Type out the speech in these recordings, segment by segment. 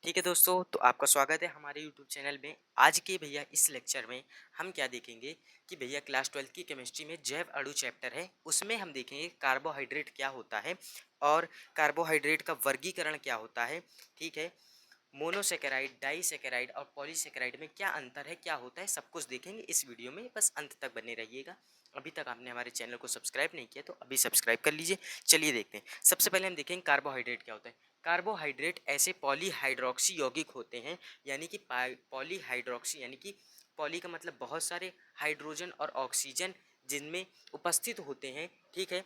ठीक है दोस्तों, तो आपका स्वागत है हमारे यूट्यूब चैनल में। आज के भैया इस लेक्चर में हम क्या देखेंगे कि भैया क्लास 12 की केमिस्ट्री में जैव अणु चैप्टर है, उसमें हम देखेंगे कार्बोहाइड्रेट क्या होता है और कार्बोहाइड्रेट का वर्गीकरण क्या होता है। ठीक है, मोनोसेकेराइड, डाईसेकेराइड और पॉलीसेकेराइड में क्या अंतर है, क्या होता है, सब कुछ देखेंगे इस वीडियो में। बस अंत तक बने रहिएगा। अभी तक आपने हमारे चैनल को सब्सक्राइब नहीं किया तो अभी सब्सक्राइब कर लीजिए। चलिए देखते हैं। सबसे पहले हम देखेंगे कार्बोहाइड्रेट क्या होता है। कार्बोहाइड्रेट ऐसे पॉलीहाइड्रोक्सी यौगिक होते हैं, यानी कि पॉलीहाइड्रोक्सी यानी कि पॉली का मतलब बहुत सारे, हाइड्रोजन और ऑक्सीजन जिनमें उपस्थित होते हैं। ठीक है,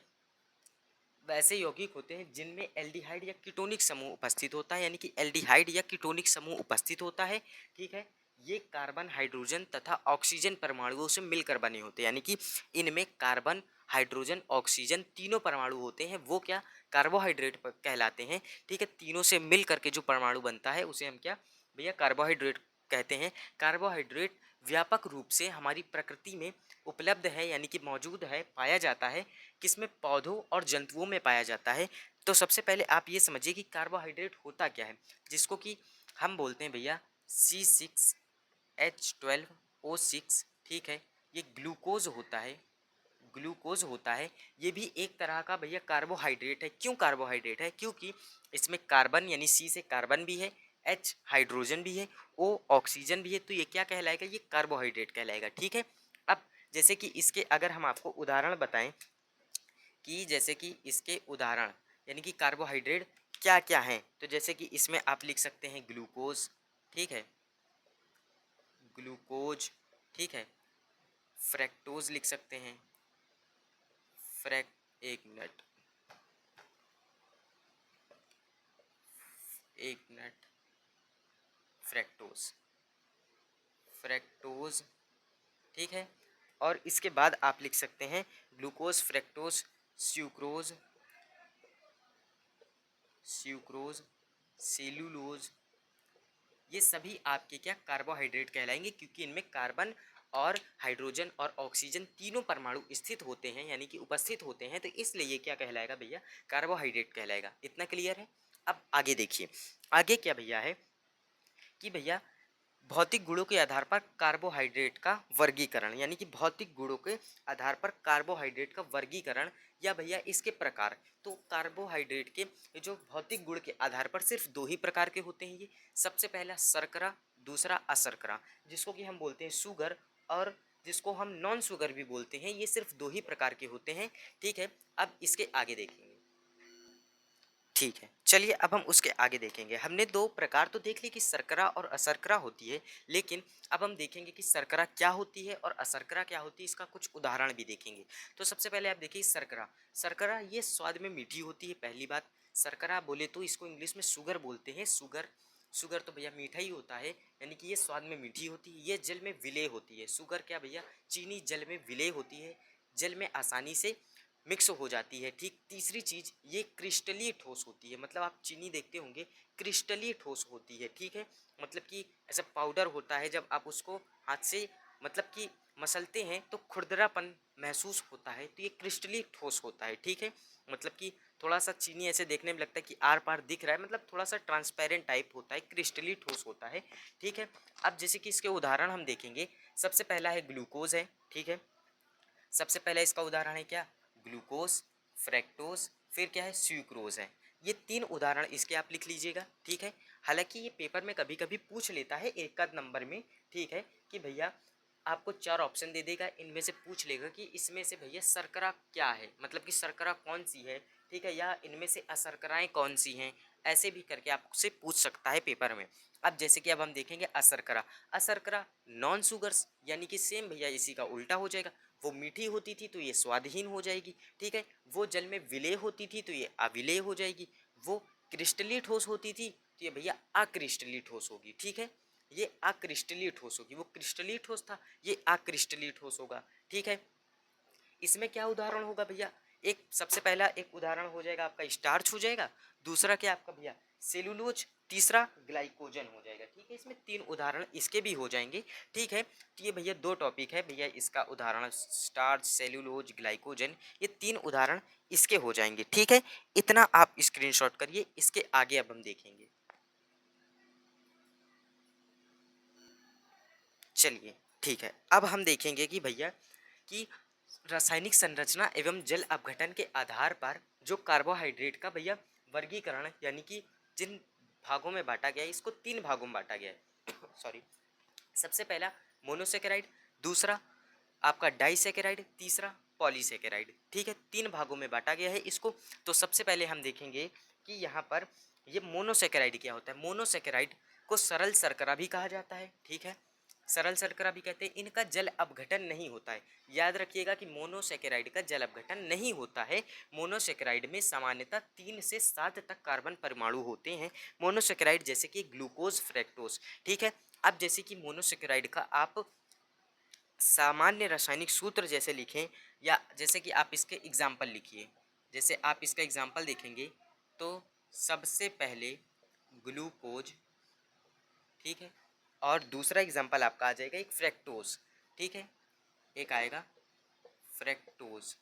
वैसे यौगिक होते हैं जिनमें एल्डिहाइड या कीटोनिक समूह उपस्थित होता है, यानी कि एल्डिहाइड या कीटोनिक समूह उपस्थित होता है। ठीक है, ये कार्बन, हाइड्रोजन तथा ऑक्सीजन परमाणुओं से मिलकर बने होते हैं, यानी कि इनमें कार्बन, हाइड्रोजन, ऑक्सीजन तीनों परमाणु होते हैं, वो क्या कार्बोहाइड्रेट कहलाते हैं। ठीक है, तीनों से मिल करके जो परमाणु बनता है उसे हम क्या भैया कार्बोहाइड्रेट कहते हैं। कार्बोहाइड्रेट व्यापक रूप से हमारी प्रकृति में उपलब्ध है, यानी कि मौजूद है, पाया जाता है। किसमें? पौधों और जंतुओं में पाया जाता है। तो सबसे पहले आप ये समझिए कि कार्बोहाइड्रेट होता क्या है, जिसको कि हम बोलते हैं भैया C6H12O6। ठीक है, ये ग्लूकोज होता है, ग्लूकोज होता है। ये भी एक तरह का भैया कार्बोहाइड्रेट है। क्यों कार्बोहाइड्रेट है? क्योंकि इसमें कार्बन यानी सी से कार्बन भी है, एच हाइड्रोजन भी है, ओ ऑक्सीजन भी है, तो ये क्या कहलाएगा? ये कार्बोहाइड्रेट कहलाएगा। ठीक है, अब जैसे कि इसके अगर हम आपको उदाहरण बताएं कि जैसे कि इसके उदाहरण यानी कि कार्बोहाइड्रेट क्या क्या हैं, तो जैसे कि इसमें आप लिख सकते हैं ग्लूकोज। ठीक है, ग्लूकोज। ठीक है, फ्रैक्टोज लिख सकते हैं, फ्रैक एक मिनट, एक मिनट, फ्रैक्टोज, फ्रैक्टोज। ठीक है, और इसके बाद आप लिख सकते हैं ग्लूकोज, फ्रैक्टोज, स्यूक्रोज, स्यूक्रोज, सेलुलोज। ये सभी आपके क्या कार्बोहाइड्रेट कहलाएंगे, क्योंकि इनमें कार्बन और हाइड्रोजन और ऑक्सीजन तीनों परमाणु स्थित होते हैं, यानी कि उपस्थित होते हैं, तो इसलिए ये क्या कहलाएगा भैया? कार्बोहाइड्रेट कहलाएगा। इतना क्लियर है? अब आगे देखिए, आगे क्या भैया है कि भैया भौतिक गुणों के आधार पर कार्बोहाइड्रेट का वर्गीकरण, यानी कि भौतिक गुणों के आधार पर कार्बोहाइड्रेट का वर्गीकरण या भैया इसके प्रकार। तो कार्बोहाइड्रेट के ये जो भौतिक गुण के आधार पर सिर्फ दो ही प्रकार के होते हैं। ये सबसे पहला शर्करा, दूसरा अशर्करा, जिसको कि हम बोलते हैं शुगर, और जिसको हम नॉन शुगर भी बोलते हैं। ये सिर्फ दो ही प्रकार के होते हैं। ठीक है, अब इसके आगे देखेंगे। ठीक है, चलिए अब हम उसके आगे देखेंगे। हमने दो प्रकार तो देख लिए कि शर्करा और अशर्करा होती है, लेकिन अब हम देखेंगे कि शर्करा क्या होती है और अशर्करा क्या होती है, इसका कुछ उदाहरण भी देखेंगे। तो सबसे पहले आप देखिए शर्करा। शर्करा ये स्वाद में मीठी होती है, पहली बात। शर्करा बोले तो इसको इंग्लिश में शुगर बोलते हैं। शुगर, शुगर तो भैया मीठा ही होता है, यानी कि ये स्वाद में मीठी होती है, ये जल में विलय होती है। शुगर क्या भैया? चीनी जल में विलय होती है, जल में आसानी से मिक्स हो जाती है। ठीक, तीसरी चीज़ ये क्रिस्टलीय ठोस होती है, मतलब आप चीनी देखते होंगे क्रिस्टलीय ठोस होती है। ठीक है, मतलब कि ऐसा पाउडर होता है, जब आप उसको हाथ से मतलब कि मसलते हैं तो खुरदरापन महसूस होता है, तो ये क्रिस्टलीय ठोस होता है। ठीक है, मतलब कि थोड़ा सा चीनी ऐसे देखने में लगता है कि आर पार दिख रहा है, मतलब थोड़ा सा ट्रांसपेरेंट टाइप होता है, क्रिस्टलीय ठोस होता है। ठीक है, अब जैसे कि इसके उदाहरण हम देखेंगे। सबसे पहला है ग्लूकोज है। ठीक है, सबसे पहले इसका उदाहरण है क्या? ग्लूकोज, फ्रैक्टोज, फिर क्या है? स्यूक्रोज है। ये तीन उदाहरण इसके आप लिख लीजिएगा। ठीक है, हालांकि ये पेपर में कभी कभी पूछ लेता है एक आध नंबर में। ठीक है, कि भैया आपको चार ऑप्शन दे देगा, इनमें से पूछ लेगा कि इसमें से भैया शर्करा क्या है, मतलब कि शर्करा कौन सी है। ठीक है, या इनमें से अशर्कराएं कौन सी हैं, ऐसे भी करके आपसे पूछ सकता है पेपर में। अब जैसे कि अब हम देखेंगे अशर्करा। अशर्करा नॉन शुगर्स, यानी कि सेम भैया इसी का उल्टा हो जाएगा। वो मीठी होती थी तो ये स्वादहीन हो जाएगी। ठीक है, वो जल में विलेय होती थी तो ये अविलेय हो जाएगी। वो क्रिस्टलीय ठोस होती थी तो ये भैया अक्रिस्टलीय ठोस होगी। ठीक है, ये अक्रिस्टलीय ठोस होगी, वो क्रिस्टलीय ठोस था, ये अक्रिस्टलीय ठोस होगा। ठीक है, इसमें क्या उदाहरण होगा भैया? एक सबसे पहला एक उदाहरण हो जाएगा आपका स्टार्च हो जाएगा, दूसरा क्या आपका भैया सेलुलोज, तीसरा ग्लाइकोजन हो जाएगा। ठीक है, इसमें तीन उदाहरण इसके भी हो जाएंगे। ठीक है, तो ये भैया दो टॉपिक है भैया, इसका उदाहरण स्टार्च, सेलुलोज, ग्लाइकोजन, ये तीन उदाहरण इसके हो जाएंगे। ठीक है, इतना आप स्क्रीनशॉट करिए, इसके आगे अब हम देखेंगे। चलिए ठीक है, अब हम देखेंगे कि भैया कि रासायनिक संरचना एवं जल अपघटन के आधार पर जो कार्बोहाइड्रेट का भैया वर्गीकरण यानी कि जिन भागों में बांटा गया है, इसको 3 भागों में बांटा गया है सॉरी। सबसे पहला मोनोसेकेराइड, दूसरा आपका डाइसेकेराइड, तीसरा पॉलीसेकेराइड। ठीक है, 3 भागों में बांटा गया है इसको। तो सबसे पहले हम देखेंगे कि यहाँ पर ये मोनोसेकेराइड क्या होता है। मोनोसेकेराइड को सरल शर्करा भी कहा जाता है। ठीक है, सरल शर्करा भी कहते हैं। इनका जल अपघटन नहीं होता है। याद रखिएगा कि मोनोसेकेराइड का जल अपघटन नहीं होता है। मोनोसेकेराइड में सामान्यतः 3 से 7 तक कार्बन परमाणु होते हैं। मोनोसेकेराइड जैसे कि ग्लूकोज, फ्रैक्टोज। ठीक है, अब जैसे कि मोनोसेकेराइड का आप सामान्य रासायनिक सूत्र जैसे लिखें, या जैसे कि आप इसके एग्जाम्पल लिखिए। जैसे आप इसका एग्जाम्पल देखेंगे तो सबसे पहले ग्लूकोज, ठीक है, और दूसरा एग्जाम्पल आपका आ जाएगा एक फ्रैक्टोज। ठीक है, एक आएगा फ्रैक्टोज।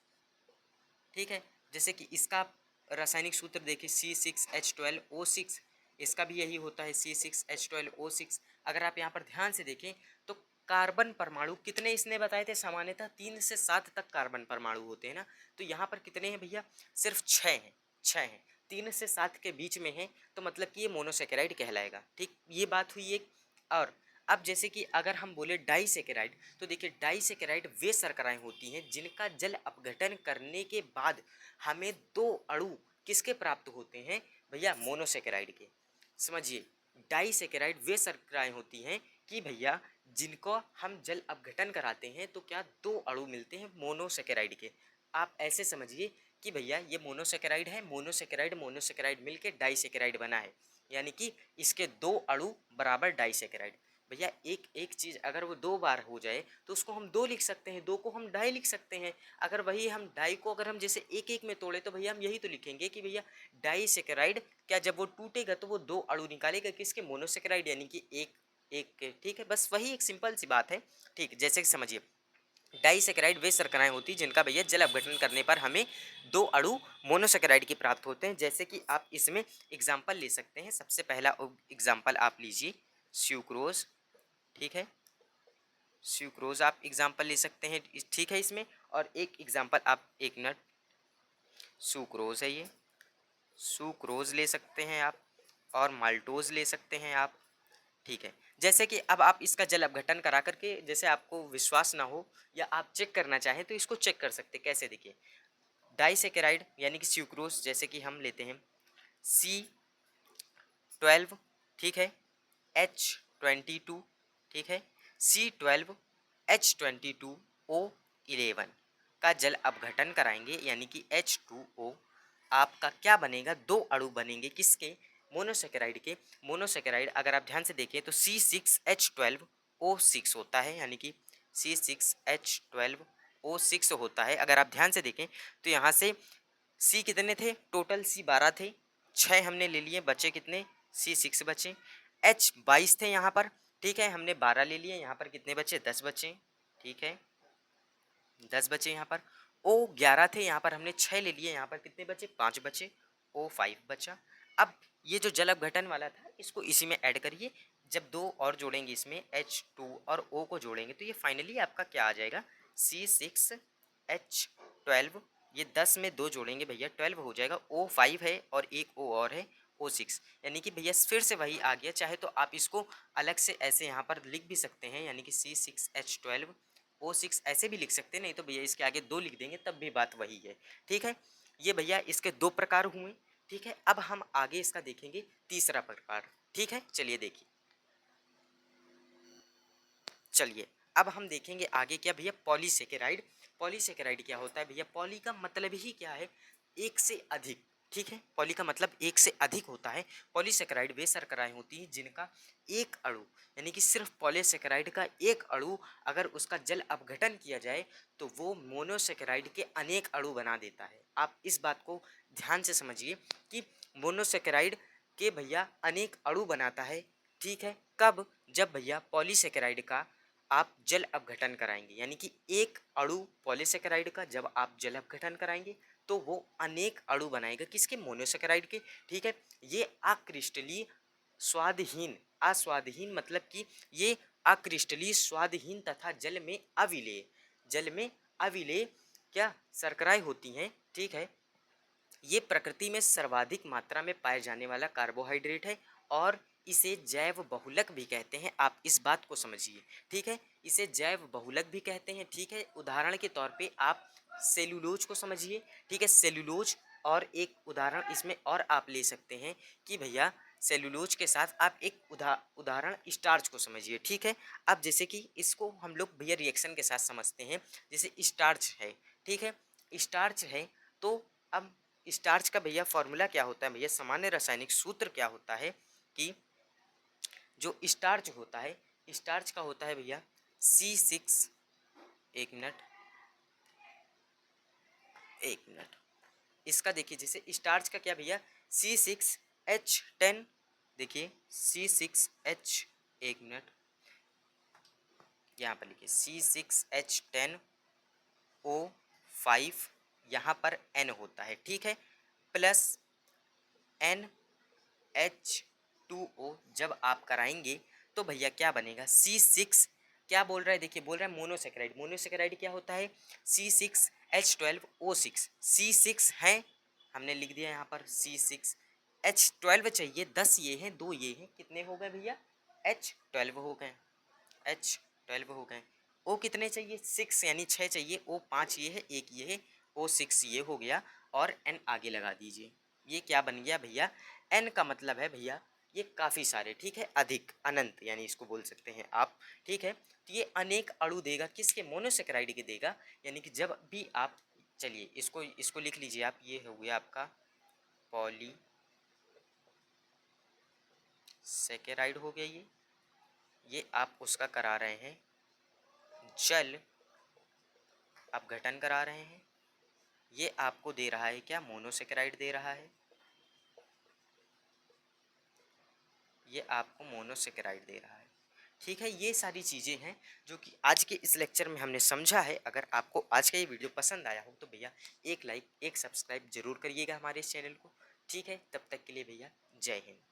ठीक है, जैसे कि इसका आप रासायनिक सूत्र देखिए C6H12O6, इसका भी यही होता है C6H12O6। अगर आप यहाँ पर ध्यान से देखें तो कार्बन परमाणु कितने इसने बताए थे, सामान्यतः 3 से 7 तक कार्बन परमाणु होते हैं ना। तो यहाँ पर कितने हैं भैया, सिर्फ 6 हैं। 6 हैं, 3 से 7 के बीच में है, तो मतलब कि ये मोनोसेकेराइड कहलाएगा। ठीक, ये बात हुई एक। और अब जैसे कि अगर हम बोले डाइसेकेराइड, तो देखिए डाइसेकेराइड वे शर्कराएं होती हैं जिनका जल अपघटन करने के बाद हमें 2 अणु किसके प्राप्त होते हैं भैया, मोनोसेकेराइड के। समझिए, डाइसेकेराइड वे शर्कराएं होती हैं कि भैया जिनको हम जल अपघटन कराते हैं तो क्या 2 अणु मिलते हैं मोनोसेकेराइड के। आप ऐसे समझिए कि भैया ये मोनोसेकेराइड है, मोनोसेकेराइड मोनोसेकेराइड मिलके डाइसेकेराइड बना है, यानी कि इसके 2 अणु बराबर डाइसेकेराइड। भैया एक एक चीज़ अगर वो 2 बार हो जाए तो उसको हम 2 लिख सकते हैं, 2 को हम डाई लिख सकते हैं। अगर वही हम डाई को अगर हम जैसे एक एक में तोड़े तो भैया हम यही तो लिखेंगे कि भैया डाइसेकेराइड क्या जब वो टूटेगा तो वो 2 अणु निकालेगा किसके, मोनोसेकेराइड, यानी कि एक एक के। ठीक है, बस वही एक सिंपल सी बात है। ठीक, जैसे कि समझिए डाइसेकेराइड वे शर्कराएं होती जिनका भैया जल अपघटन करने पर हमें 2 अणु मोनोसेकेराइड के प्राप्त होते हैं। जैसे कि आप इसमें एग्जाम्पल ले सकते हैं। सबसे पहला एग्जाम्पल आप लीजिए स्यूक्रोज। ठीक है, स्यूक्रोज आप एग्जाम्पल ले सकते हैं, ठीक है इसमें। और एक एग्जाम्पल आप, एक मिनट, सुक्रोज है ये, सुक्रोज ले सकते हैं आप, और माल्टोज ले सकते हैं आप। ठीक है, जैसे कि अब आप इसका जल अपघटन करा करके, जैसे आपको विश्वास ना हो या आप चेक करना चाहें तो इसको चेक कर सकते हैं। कैसे, देखिए डाइसेकेराइड यानी कि स्यूक्रोज, जैसे कि हम लेते हैं C12, ठीक है, H22, ठीक है, C12H22O11 का जल अपघटन कराएंगे, यानी कि H2O आपका क्या बनेगा, 2 अणु बनेंगे किसके, मोनोसेकेराइड के। मोनोसेकेराइड अगर आप ध्यान से देखें तो C6H12O6 होता है, यानी कि C6H12O6 होता है। अगर आप ध्यान से देखें तो यहाँ से C कितने थे, टोटल C 12 थे, 6 हमने ले लिए, बचे कितने, C6 बचे। H 22 थे यहाँ पर, ठीक है, हमने 12 ले लिए, यहाँ पर कितने बचे, 10 बचे। ठीक है, 10 बचे यहाँ पर। O 11 थे, यहाँ पर हमने 6 ले लिए, यहाँ पर कितने बचे, 5 बचे। O 5 बचा। अब ये जो जल अपघटन वाला था इसको इसी में ऐड करिए। जब 2 और जोड़ेंगे इसमें, H2 और O को जोड़ेंगे तो ये फाइनली आपका क्या आ जाएगा, C6H12, ये 10 में 2 जोड़ेंगे भैया 12 हो जाएगा। O5 है और एक O और है O6, यानी कि भैया फिर से वही आ गया। चाहे तो आप इसको अलग से ऐसे यहाँ पर लिख भी सकते हैं, यानी कि C6H12O6 ऐसे भी लिख सकते हैं, नहीं तो भैया इसके आगे 2 लिख देंगे तब भी बात वही है। ठीक है, ये भैया इसके 2 प्रकार हुए। ठीक है, अब हम आगे इसका देखेंगे तीसरा प्रकार। ठीक है, चलिए देखिए, चलिए अब हम देखेंगे आगे क्या भैया, पॉलीसेकेराइड। पॉलीसेकेराइड क्या होता है भैया, पॉली का मतलब ही क्या है, एक से अधिक। ठीक है, पॉली का मतलब एक से अधिक होता है। पॉलीसेकेराइड वे शर्कराएं होती हैं जिनका एक अणु, यानी कि सिर्फ पॉलीसेकेराइड का एक अणु अगर उसका जल अपघटन किया जाए तो वो मोनोसेकेराइड के अनेक अणु बना देता है। आप इस बात को ध्यान से समझिए कि मोनोसेकेराइड के भैया अनेक अणु बनाता है। ठीक है, कब, जब भैया पॉलीसेकेराइड का आप जल अपघटन कराएंगे, यानी कि एक अणु पॉलीसेकेराइड का जब आप जल अपघटन कराएंगे तो वो अनेक अणु बनाएगा किसके, मोनोसेकेराइड के। ठीक है, ये अक्रिस्टलीय स्वादहीन, अस्वादहीन मतलब कि ये अक्रिस्टलीय, स्वादहीन तथा जल में अविलेय क्या शर्कराएं होती हैं, ठीक है। ये प्रकृति में सर्वाधिक मात्रा में पाए जाने वाला कार्बोहाइड्रेट है और इसे जैव बहुलक भी कहते हैं। आप इस बात को समझिए, ठीक है, इसे जैव बहुलक भी कहते हैं, ठीक है। उदाहरण के तौर पे आप सेलुलोज को समझिए, ठीक है, सेलुलोज। और एक उदाहरण इसमें और आप ले सकते हैं कि भैया सेलुलोज के साथ आप एक उदाहरण स्टार्च को समझिए, ठीक है। अब जैसे कि इसको हम लोग भैया रिएक्शन के साथ समझते हैं, जैसे स्टार्च है, ठीक है, स्टार्च है। तो अब स्टार्च का भैया फॉर्मूला क्या होता है, भैया सामान्य रासायनिक सूत्र क्या होता है कि जो स्टार्च होता है, स्टार्च का होता है भैया C6, एक मिनट, एक मिनट, इसका देखिए जैसे स्टार्च का क्या भैया C6H10, देखिए C6H, एक मिनट, यहाँ पर लिखिए C6H10O5, यहाँ पर N होता है, ठीक है, प्लस NH2O जब आप कराएंगे तो भैया क्या बनेगा C6, क्या बोल रहा है, देखिए बोल रहा है मोनोसेकेराइड। मोनोसेकेराइड क्या होता है C6H12O6, C6 है, हमने लिख दिया यहाँ पर C6, H12 चाहिए, 10 ये हैं, 2 ये हैं, कितने हो गए भैया H12 हो गए, H12 हो गए। O कितने चाहिए 6, यानी 6 चाहिए, O 5 ये है, 1 ये है, O6 ये हो गया और N आगे लगा दीजिए। ये क्या बन गया भैया N का मतलब है भैया ये काफ़ी सारे, ठीक है, अधिक, अनंत, यानी इसको बोल सकते हैं आप, ठीक है। तो ये अनेक अणु देगा, किसके, मोनोसेकेराइड के देगा, यानी कि जब भी आप, चलिए इसको इसको लिख लीजिए आप, ये हो गया आपका पॉली सेकेराइड हो गया, ये आप उसका करा रहे हैं जल अपघटन करा रहे हैं, ये आपको दे रहा है क्या, मोनोसेकेराइड दे रहा है, ये आपको मोनोसेकेराइड दे रहा है, ठीक है। ये सारी चीज़ें हैं जो कि आज के इस लेक्चर में हमने समझा है। अगर आपको आज का ये वीडियो पसंद आया हो तो भैया एक लाइक, एक सब्सक्राइब जरूर करिएगा हमारे इस चैनल को, ठीक है। तब तक के लिए भैया जय हिंद।